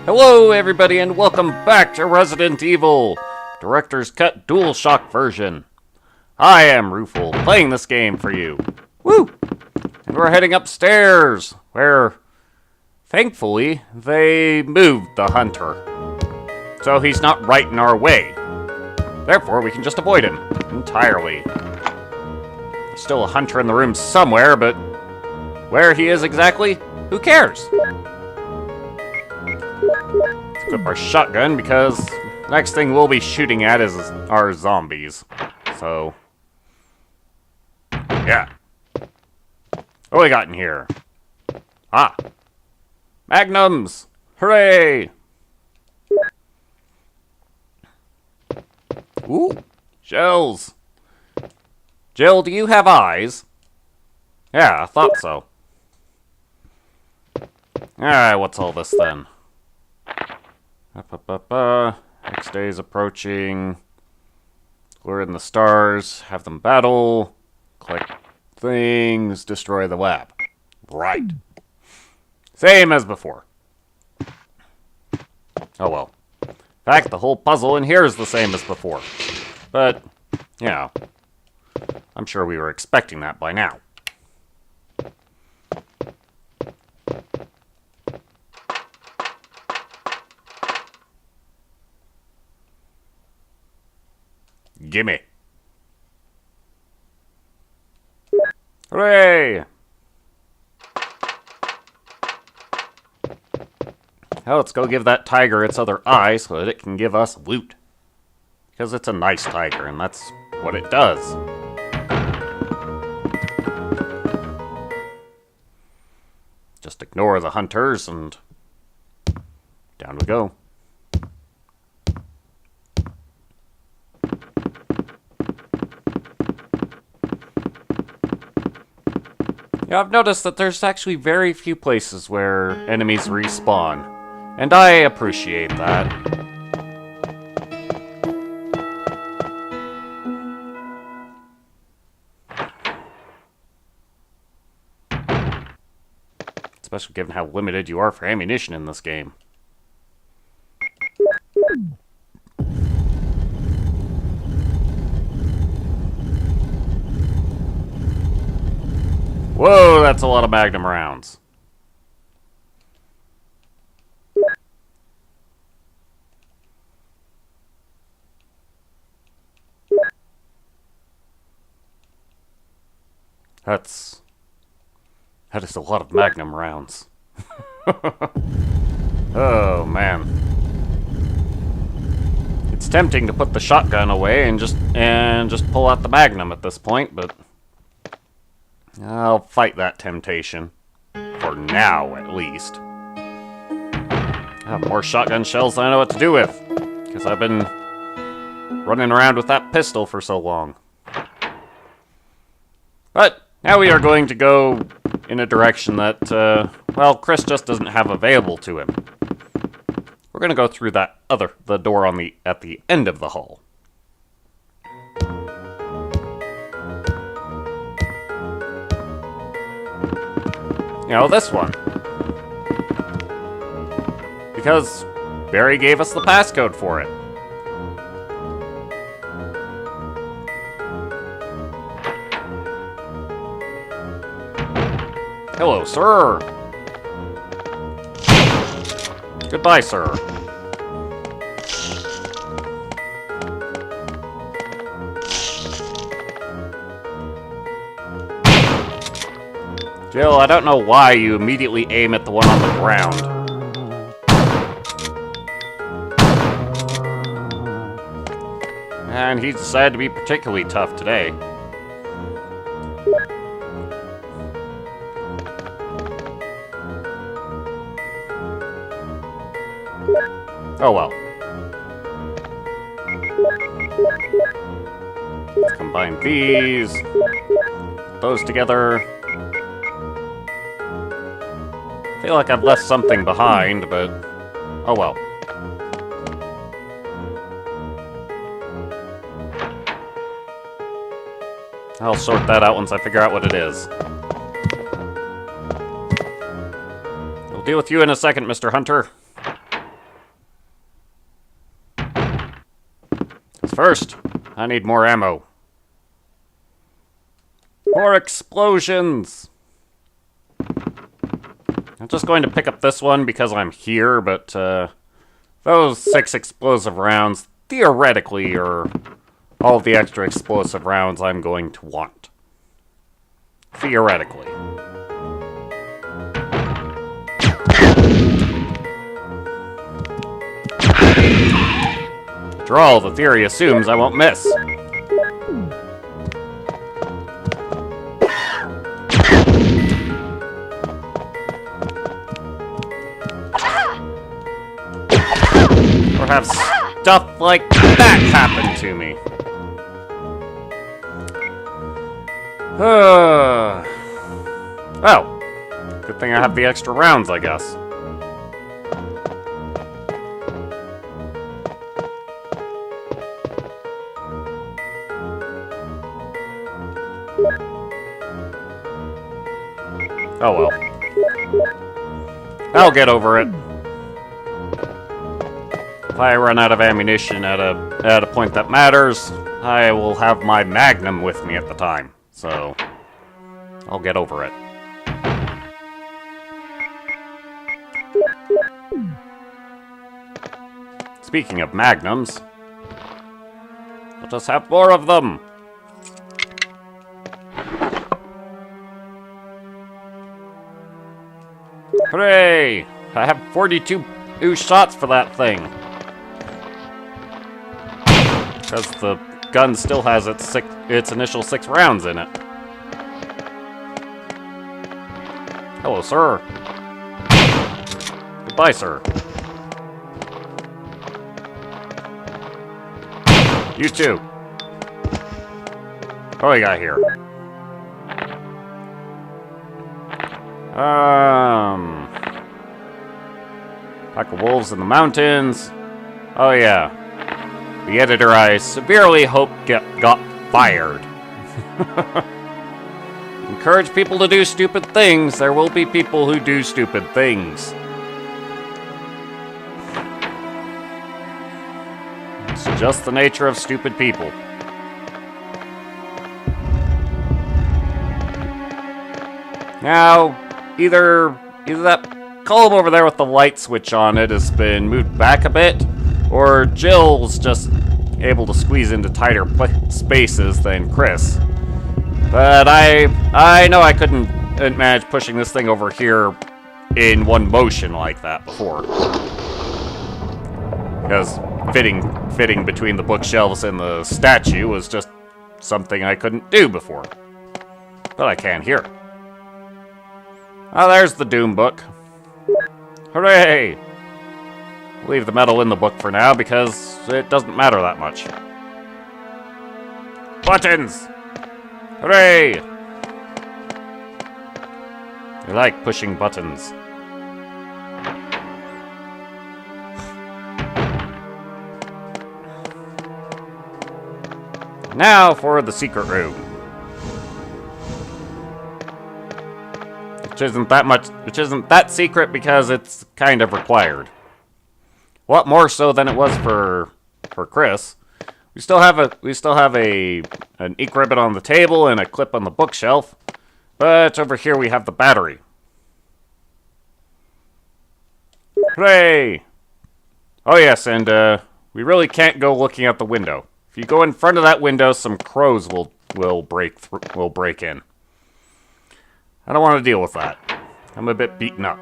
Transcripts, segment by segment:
Hello everybody and welcome back to Resident Evil, Director's Cut DualShock version. I am Rufel, playing this game for you. Woo! And we're heading upstairs, where, thankfully, they moved the hunter. So he's not right in our way. Therefore, we can just avoid him entirely. There's still a hunter in the room somewhere, but where he is exactly, who cares? Let's equip our shotgun, because next thing we'll be shooting at is our zombies. So, yeah. What do we got in here? Ah! Magnums! Hooray! Ooh! Shells! Jill, do you have eyes? Yeah, I thought so. Alright, what's all this then? Next day is approaching. We're in the stars. Have them battle. Collect things. Destroy the lab. Right. Same as before. Oh well. In fact, the whole puzzle in here is the same as before. But, you know, I'm sure we were expecting that by now. Gimme. Hooray! Now let's go give that tiger its other eye so that it can give us loot. Because it's a nice tiger, and that's what it does. Just ignore the hunters, and down we go. Yeah, I've noticed that there's actually very few places where enemies respawn, and I appreciate that. Especially given how limited you are for ammunition in this game. Whoa, that's a lot of Magnum rounds. That is a lot of Magnum rounds. Oh, man. It's tempting to put the shotgun away and just pull out the Magnum at this point, but I'll fight that temptation. For now, at least. I have more shotgun shells than I know what to do with. Because I've been running around with that pistol for so long. But now we are going to go in a direction that, well, Chris just doesn't have available to him. We're going to go through the door at the end of the hall. You know, this one. Because Barry gave us the passcode for it. Hello, sir. Goodbye, sir. Jill, I don't know why you immediately aim at the one on the ground. And he decided to be particularly tough today. Oh well. Let's combine these. Those together. I feel like I've left something behind, but oh well. I'll sort that out once I figure out what it is. We'll deal with you in a second, Mr. Hunter. first, I need more ammo. More explosions! I'm just going to pick up this one because I'm here, but those 6 explosive rounds, theoretically, are all of the extra explosive rounds I'm going to want. Theoretically. After all, the theory assumes I won't miss. Or have stuff like that happen to me. Well, good thing I have the extra rounds, I guess. Oh well. I'll get over it. If I run out of ammunition at a point that matters, I will have my Magnum with me at the time. So, I'll get over it. Speaking of Magnums, let us have more of them! Hooray! I have 42 shots for that thing. Because the gun still has its initial 6 rounds in it. Hello, sir. Goodbye, sir. You too. What do we got here? Pack of wolves in the mountains. Oh yeah. The editor I severely hope got fired. Encourage people to do stupid things. There will be people who do stupid things. It's just the nature of stupid people. Now, either that column over there with the light switch on it has been moved back a bit, or Jill's just able to squeeze into tighter spaces than Chris. But I know I couldn't manage pushing this thing over here in one motion like that before. Because fitting between the bookshelves and the statue was just something I couldn't do before. But I can here. Oh, there's the Doom book. Hooray! Leave the metal in the book for now because it doesn't matter that much. Buttons! Hooray! I like pushing buttons. Now for the secret room. Which isn't that secret because it's kind of required. A lot more so than it was for Chris. We still have an ink ribbon on the table and a clip on the bookshelf, but over here we have the battery. Hooray! Oh yes, and we really can't go looking out the window. If you go in front of that window, some crows will break in. I don't want to deal with that. I'm a bit beaten up.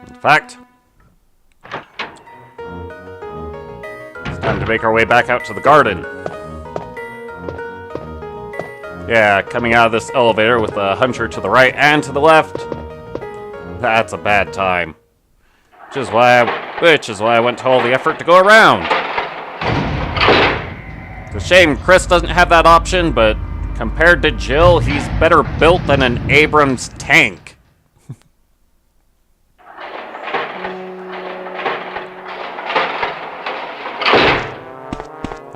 In fact, it's time to make our way back out to the garden. Yeah, coming out of this elevator with a hunter to the right and to the left, that's a bad time. Which is why I went to all the effort to go around. It's a shame Chris doesn't have that option, but compared to Jill, he's better built than an Abrams tank.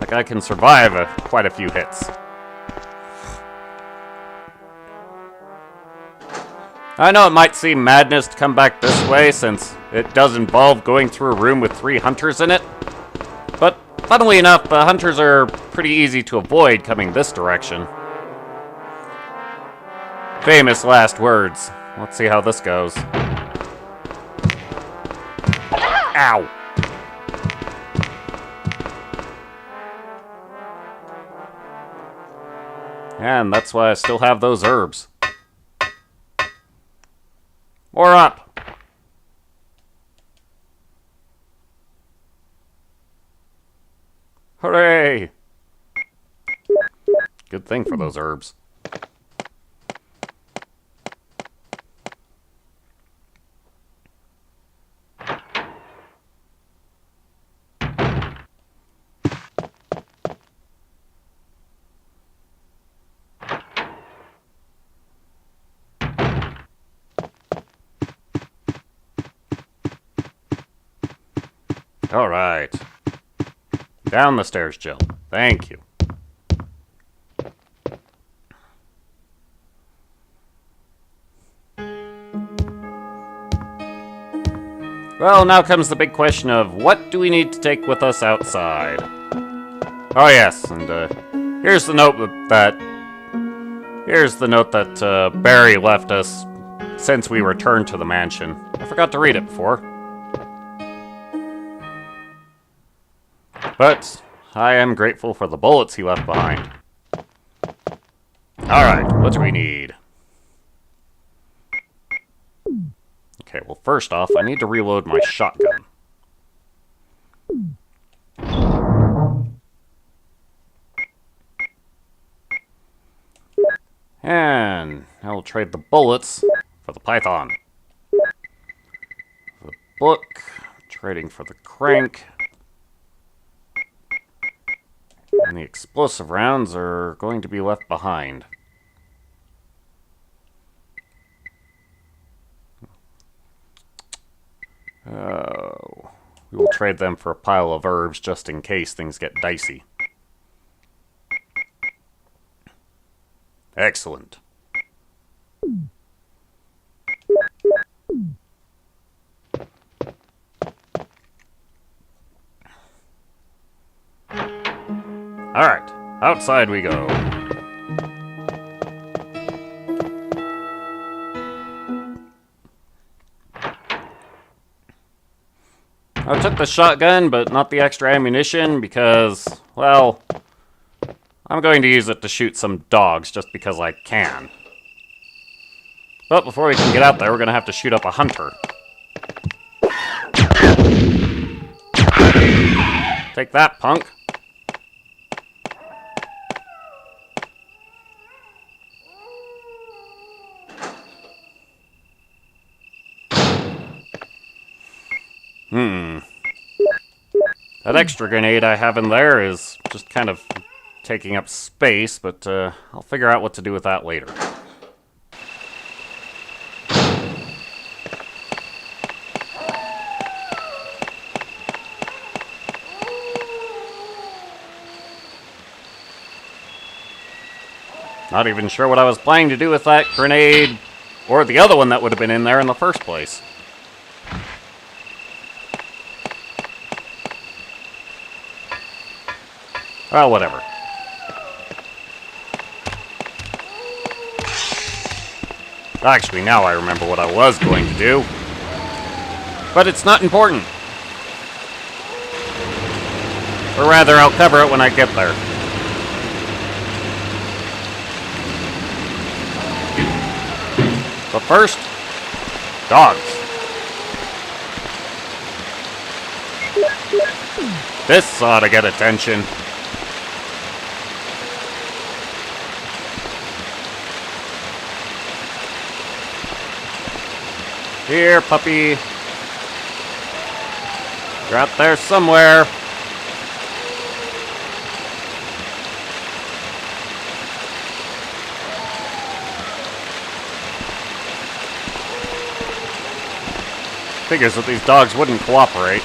That guy can survive quite a few hits. I know it might seem madness to come back this way, since it does involve going through a room with 3 hunters in it. But, funnily enough, the hunters are pretty easy to avoid coming this direction. Famous last words. Let's see how this goes. Ow! And that's why I still have those herbs. More up! Hooray! Good thing for those herbs. Alright. Down the stairs, Jill. Thank you. Well, now comes the big question of what do we need to take with us outside? Oh yes, and here's the note that Barry left us since we returned to the mansion. I forgot to read it before. But I am grateful for the bullets he left behind. Alright, what do we need? Okay, well first off, I need to reload my shotgun. And I will trade the bullets for the python. The book, trading for the crank. And the explosive rounds are going to be left behind. Oh, we will trade them for a pile of herbs just in case things get dicey. Excellent. Alright, outside we go. I took the shotgun, but not the extra ammunition because, well, I'm going to use it to shoot some dogs just because I can. But before we can get out there, we're going to have to shoot up a hunter. Take that, punk. That extra grenade I have in there is just kind of taking up space, but I'll figure out what to do with that later. Not even sure what I was planning to do with that grenade, or the other one that would have been in there in the first place. Well, whatever. Actually, now I remember what I was going to do. But it's not important. Or rather, I'll cover it when I get there. But first, dogs. This ought to get attention. Here, puppy. You're out there somewhere. Figures that these dogs wouldn't cooperate.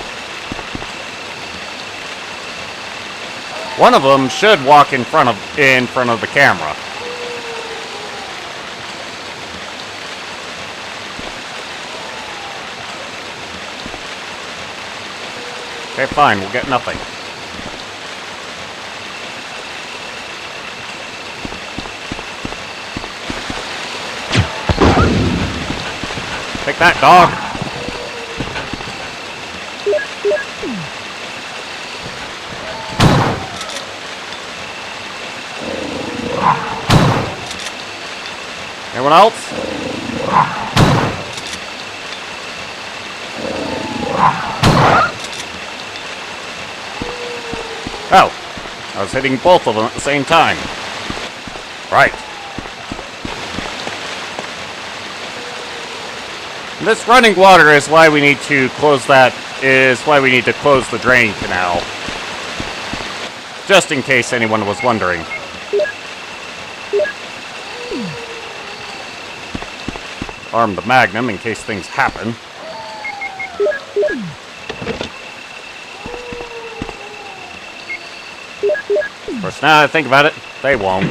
One of them should walk in front of the camera. Okay, fine, we'll get nothing. Take that, dog! Anyone else? Oh, I was hitting both of them at the same time. Right. This running water is why we need to close the drain canal. Just in case anyone was wondering. Arm the magnum in case things happen. Of course, now that I think about it, they won't.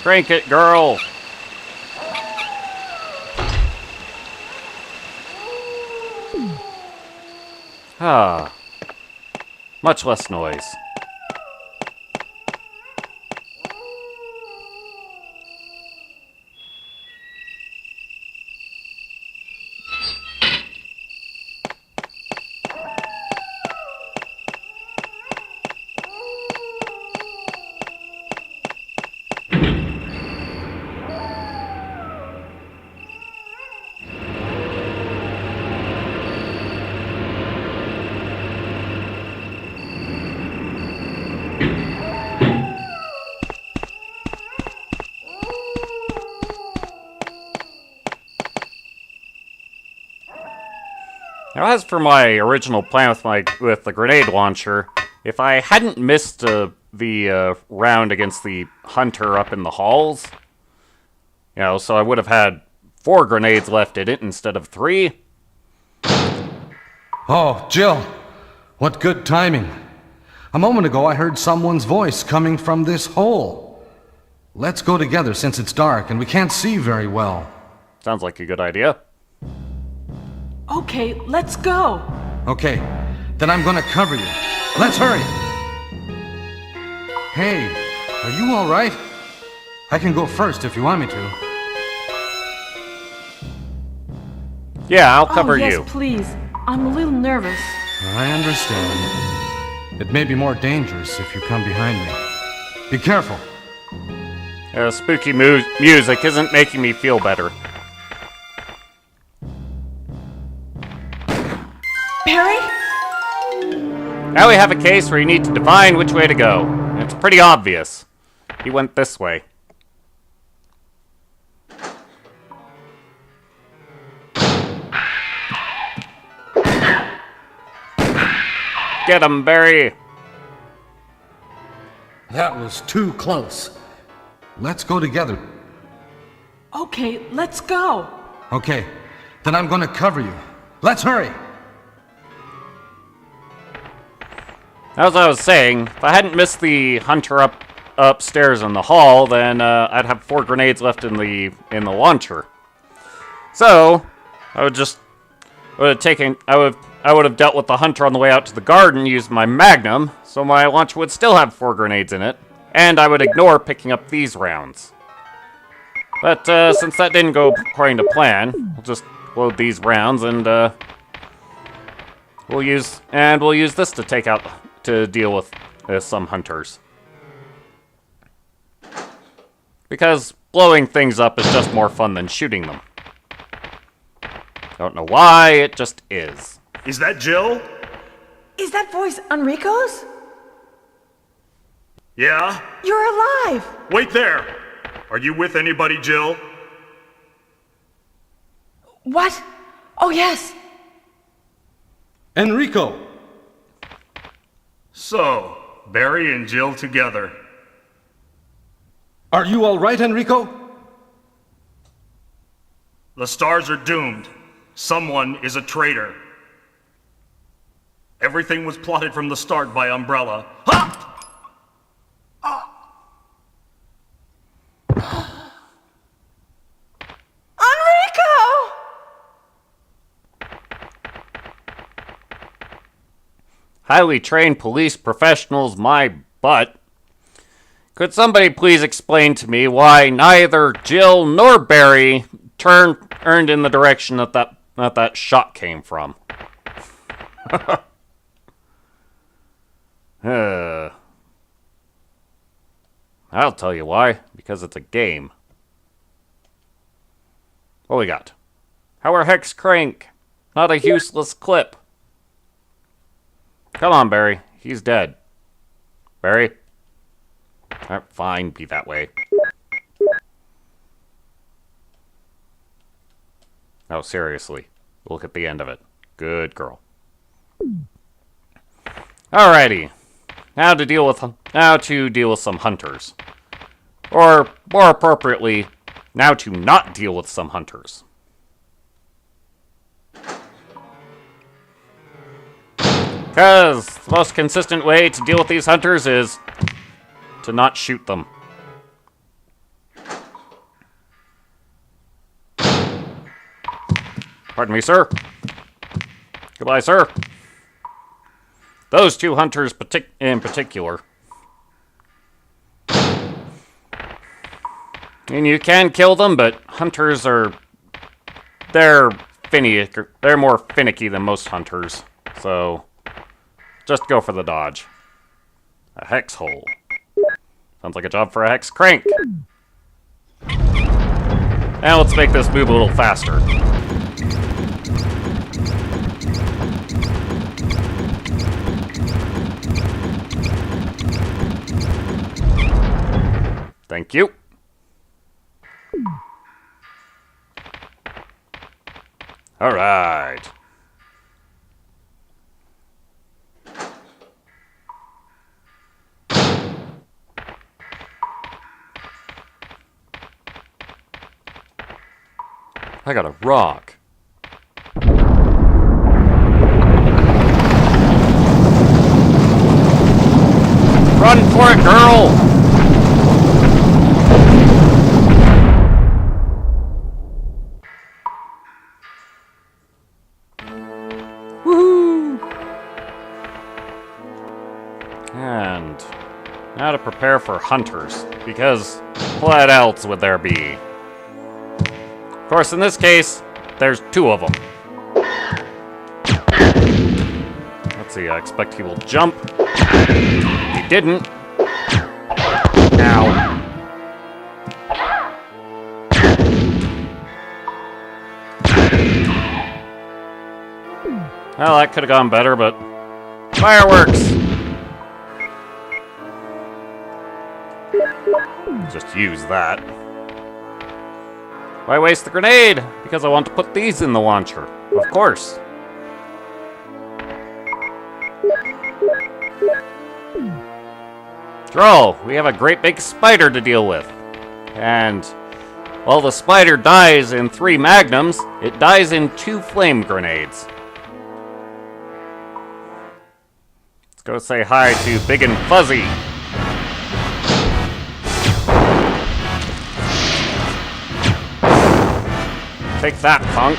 Crank it, girl! Ah. Much less noise. Now, as for my original plan with the grenade launcher, if I hadn't missed the round against the hunter up in the halls, so I would have had 4 grenades left in it instead of 3. Oh, Jill, what good timing. A moment ago I heard someone's voice coming from this hole. Let's go together since it's dark and we can't see very well. Sounds like a good idea. Okay, let's go. Okay, then I'm gonna cover you. Let's hurry. Hey, are you all right? I can go first if you want me to. Yeah, I'll cover yes, you. Please. I'm a little nervous. I understand. It may be more dangerous if you come behind me. Be careful. Spooky music isn't making me feel better. Perry? Now we have a case where you need to define which way to go. And it's pretty obvious. He went this way. Get him, Barry! That was too close. Let's go together. Okay, let's go. Okay, then I'm gonna cover you. Let's hurry! As I was saying, if I hadn't missed the hunter upstairs in the hall, then I'd have 4 grenades left in the launcher. So I would have dealt with the hunter on the way out to the garden, used my magnum, so my launcher would still have 4 grenades in it, and I would ignore picking up these rounds. But since that didn't go according to plan, we'll just load these rounds and we'll use this to deal with some hunters. Because blowing things up is just more fun than shooting them. Don't know why, it just is. Is that Jill? Is that voice Enrico's? Yeah? You're alive! Wait there! Are you with anybody, Jill? What? Oh, yes! Enrico! So, Barry and Jill together. Are you all right, Enrico? The stars are doomed. Someone is a traitor. Everything was plotted from the start by Umbrella. Ha! Enrico! Highly trained police professionals, my butt. Could somebody please explain to me why neither Jill nor Barry turned in the direction that shot came from? I'll tell you why. Because it's a game. What we got? How are Hex Crank? Not a useless clip. Come on, Barry. He's dead. Barry? Fine, be that way. Oh, seriously. Look at the end of it. Good girl. Alrighty. Now to deal with some hunters. Or, more appropriately, now to not deal with some hunters. Because the most consistent way to deal with these hunters is to not shoot them. Pardon me, sir. Goodbye, sir. Those two hunters in particular. And you can kill them, but hunters they're more finicky than most hunters. So, just go for the dodge. A hex hole. Sounds like a job for a hex crank. Now let's make this move a little faster. Thank you. All right. I got a rock. Run for it, girl! Woohoo! And now to prepare for hunters, because what else would there be? Of course, in this case, there's two of them. Let's see, I expect he will jump. He didn't. Ow. Well, that could have gone better, but fireworks! Just use that. Why waste the grenade? Because I want to put these in the launcher. Of course. Troll, we have a great big spider to deal with. And while the spider dies in 3 magnums, it dies in 2 flame grenades. Let's go say hi to Big and Fuzzy. Take that, punk.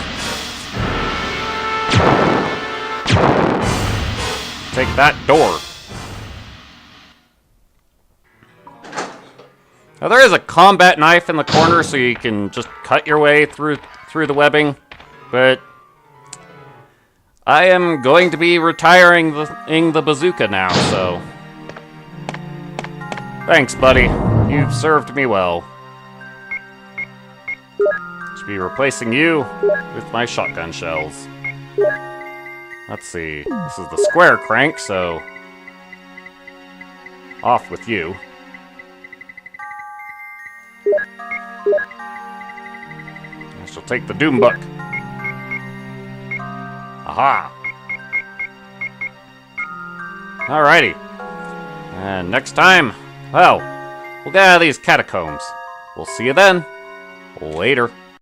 Take that door. Now there is a combat knife in the corner, so you can just cut your way through the webbing, but I am going to be retiring the bazooka now, so thanks, buddy. You've served me well. Should be replacing you with my shotgun shells. Let's see. This is the square crank, so off with you. shall take the Doom Book. Aha! Alrighty. And next time, well, we'll get out of these catacombs. We'll see you then. Later.